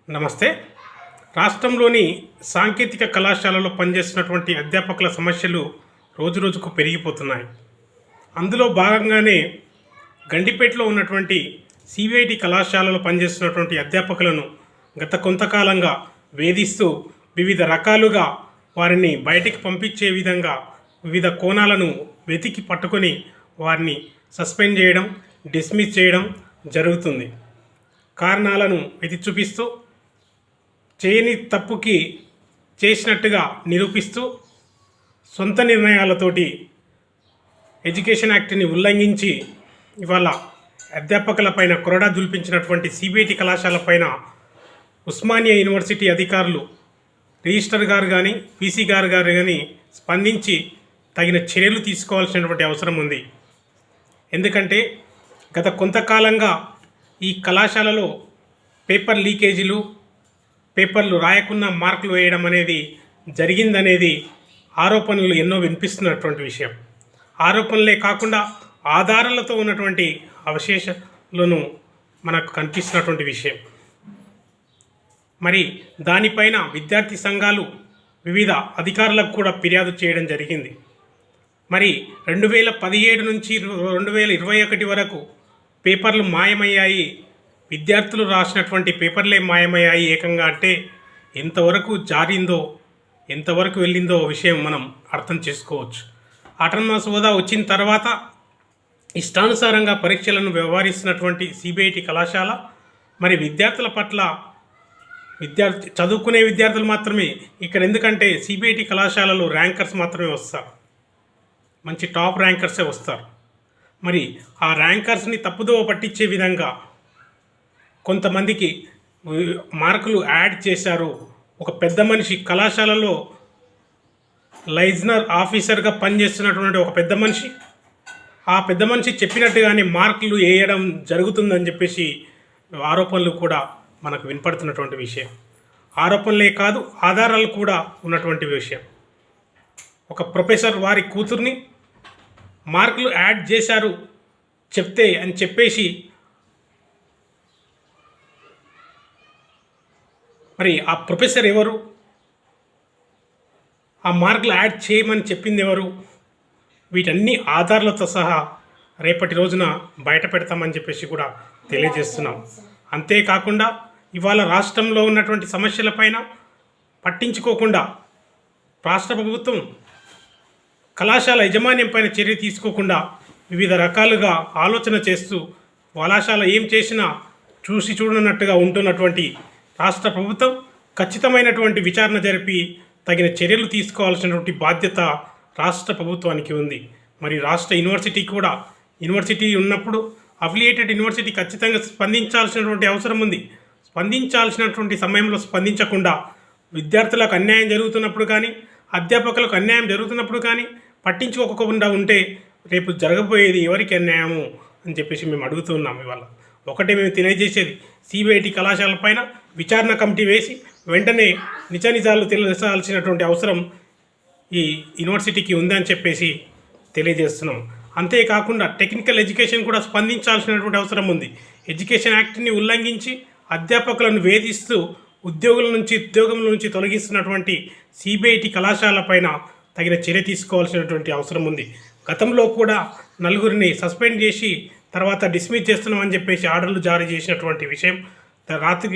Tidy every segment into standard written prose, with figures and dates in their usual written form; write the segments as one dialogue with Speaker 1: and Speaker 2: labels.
Speaker 1: నమస్తే. రాష్ట్రంలోని సాంకేతిక కళాశాలలో పనిచేస్తున్నటువంటి అధ్యాపకుల సమస్యలు రోజురోజుకు పెరిగిపోతున్నాయి. అందులో భాగంగానే గండిపేటలో ఉన్నటువంటి సిబిఐటి కళాశాలలో పనిచేస్తున్నటువంటి అధ్యాపకులను గత కొంతకాలంగా వేధిస్తూ వివిధ రకాలుగా వారిని బయటికి పంపించే విధంగా వివిధ కోణాలను వెతికి పట్టుకొని వారిని సస్పెండ్ చేయడం, డిస్మిస్ చేయడం జరుగుతుంది. కారణాలను ఎత్తి చూపిస్తూ చేయని తప్పుకి చేసినట్టుగా నిరూపిస్తూ సొంత నిర్ణయాలతోటి ఎడ్యుకేషన్ యాక్ట్ని ఉల్లంఘించి ఇవాళ అధ్యాపకులపైన కొరడా జుల్పించినటువంటి సిబిఐటి కళాశాలపైన ఉస్మానియా యూనివర్సిటీ అధికారులు, రిజిస్టర్ గారు కానీ, పీసీ గారు కానీ స్పందించి తగిన చర్యలు తీసుకోవాల్సినటువంటి అవసరం ఉంది. ఎందుకంటే గత కొంతకాలంగా ఈ కళాశాలలో పేపర్ లీకేజీలు, పేపర్లు రాయకుండా మార్కులు వేయడం అనేది జరిగిందనేది ఆరోపణలు ఎన్నో వినిపిస్తున్నటువంటి విషయం. ఆరోపణలే కాకుండా ఆధారాలతో ఉన్నటువంటి అవశేషాలను మనకు కనిపిస్తున్నటువంటి విషయం. మరి దానిపైన విద్యార్థి సంఘాలు వివిధ అధికారులకు కూడా ఫిర్యాదు చేయడం జరిగింది. మరి 2017 నుంచి 2021 వరకు పేపర్లు మాయమయ్యాయి, విద్యార్థులు రాసినటువంటి పేపర్లే మాయమయ్యాయి ఏకంగా అంటే ఎంతవరకు జారిందో, ఎంతవరకు వెళ్ళిందో విషయం మనం అర్థం చేసుకోవచ్చు. ఆటోనమస్ హోదా వచ్చిన తర్వాత ఇష్టానుసారంగా పరీక్షలను వ్యవహరిస్తున్నటువంటి సిబిఐటి కళాశాల మరి విద్యార్థుల పట్ల చదువుకునే విద్యార్థులు మాత్రమే ఇక్కడ, ఎందుకంటే సిబిఐటి కళాశాలలో ర్యాంకర్స్ మాత్రమే వస్తారు, మంచి టాప్ ర్యాంకర్సే వస్తారు. మరి ఆ ర్యాంకర్స్ని తప్పుదోవ పట్టించే విధంగా కొంతమందికి మార్కులు యాడ్ చేశారు. ఒక పెద్ద మనిషి, కళాశాలలో లైజనర్ ఆఫీసర్గా పనిచేస్తున్నటువంటి ఒక పెద్ద మనిషి, ఆ పెద్ద మనిషి చెప్పినట్టుగానే మార్కులు వేయడం జరుగుతుందని చెప్పేసి ఆరోపణలు కూడా మనకు వినపడుతున్నటువంటి విషయం. ఆరోపణలే కాదు, ఆధారాలు కూడా ఉన్నటువంటి విషయం. ఒక ప్రొఫెసర్ వారి కూతుర్ని మార్కులు యాడ్ చేశారు చెప్తే అని చెప్పేసి మరి ఆ ప్రొఫెసర్ ఎవరు, ఆ మార్కులు యాడ్ చేయమని చెప్పింది ఎవరు, వీటన్ని ఆధారాలతో సహా రేపటి రోజున బయట పెడతామని చెప్పేసి కూడా తెలియజేస్తున్నాం. అంతేకాకుండా ఇవాళ రాష్ట్రంలో ఉన్నటువంటి సమస్యలపైన పట్టించుకోకుండా రాష్ట్ర ప్రభుత్వం కళాశాల యాజమాన్యం పైన చర్య తీసుకోకుండా వివిధ రకాలుగా ఆలోచన చేస్తూ కళాశాల ఏం చేసినా చూసి చూడనట్టుగా ఉంటున్నటువంటి రాష్ట్ర ప్రభుత్వం ఖచ్చితమైనటువంటి విచారణ జరిపి తగిన చర్యలు తీసుకోవాల్సినటువంటి బాధ్యత రాష్ట్ర ప్రభుత్వానికి ఉంది. మరి రాష్ట్ర యూనివర్సిటీ కూడా, యూనివర్సిటీ ఉన్నప్పుడు అఫిలియేటెడ్ యూనివర్సిటీ ఖచ్చితంగా స్పందించాల్సినటువంటి అవసరం ఉంది. స్పందించాల్సినటువంటి సమయంలో స్పందించకుండా విద్యార్థులకు అన్యాయం జరుగుతున్నప్పుడు కానీ, అధ్యాపకులకు అన్యాయం జరుగుతున్నప్పుడు కానీ పట్టించుకోకుండా ఉంటే రేపు జరగబోయేది ఎవరికి అన్యాయము అని చెప్పేసి మేము అడుగుతున్నాం. ఇవాళ ఒకటే మేము తెలియజేసేది, సిబిఐటి కళాశాల పైన విచారణ కమిటీ వేసి వెంటనే నిజాలు తెలియజేయాల్సినటువంటి అవసరం ఈ యూనివర్సిటీకి ఉందని చెప్పేసి తెలియజేస్తున్నాం. అంతేకాకుండా టెక్నికల్ ఎడ్యుకేషన్ కూడా స్పందించాల్సినటువంటి అవసరం ఉంది. ఎడ్యుకేషన్ యాక్ట్ని ఉల్లంఘించి అధ్యాపకులను వేధిస్తూ ఉద్యోగం నుంచి తొలగిస్తున్నటువంటి సిబిఐటి కళాశాల పైన తగిన చర్య తీసుకోవాల్సినటువంటి అవసరం ఉంది. గతంలో కూడా నలుగురిని సస్పెండ్ చేసి తర్వాత డిస్మిస్ చేస్తున్నామని చెప్పేసి ఆర్డర్లు జారీ చేసినటువంటి విషయం.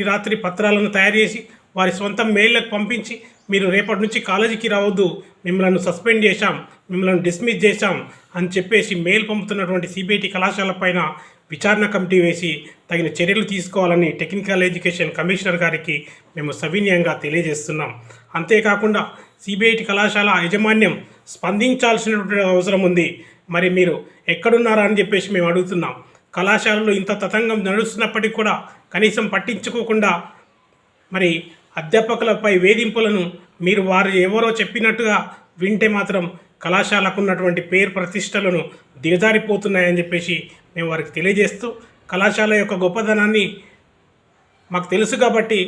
Speaker 1: రాత్రి పత్రాలను తయారు చేసి వారి సొంత మెయిల్లకు పంపించి మీరు రేపటి నుంచి కాలేజీకి రావద్దు, మిమ్మల్ని సస్పెండ్ చేశాం, మిమ్మల్ని డిస్మిస్ చేశాం అని చెప్పేసి మెయిల్ పంపుతున్నటువంటి సిబిఐటి కళాశాల పైన విచారణ కమిటీ వేసి తగిన చర్యలు తీసుకోవాలని టెక్నికల్ ఎడ్యుకేషన్ కమిషనర్ గారికి మేము సవినయంగా తెలియజేస్తున్నాం. అంతేకాకుండా సిబిఐటి కళాశాల యాజమాన్యం స్పందించాల్సినటువంటి అవసరం ఉంది. మరి మీరు ఎక్కడున్నారా అని చెప్పేసి మేము అడుగుతున్నాం. కళాశాలలో ఇంత తతంగం నడుస్తున్నప్పటికీ కూడా కనీసం పట్టించుకోకుండా మరి అధ్యాపకులపై వేధింపులను మీరు వారు ఎవరో చెప్పినట్టుగా వింటే మాత్రం కళాశాలకు ఉన్నటువంటి పేరు ప్రతిష్టలను దిగజారిపోతున్నాయని చెప్పేసి మేము వారికి తెలియజేస్తూ, కళాశాల యొక్క గొప్పదనాన్ని మాకు తెలుసు కాబట్టి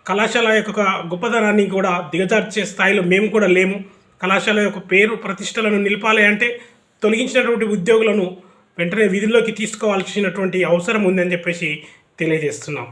Speaker 1: కళాశాల యొక్క గొప్పదనాన్ని కూడా దిగజార్చే స్థాయిలో మేము కూడా లేము. కళాశాల యొక్క పేరు ప్రతిష్టలను నిలపాలి అంటే తొలగించినటువంటి ఉద్యోగులను వెంటనే విధుల్లోకి తీసుకోవాల్సినటువంటి అవసరం ఉందని చెప్పేసి తెలియజేస్తున్నాం.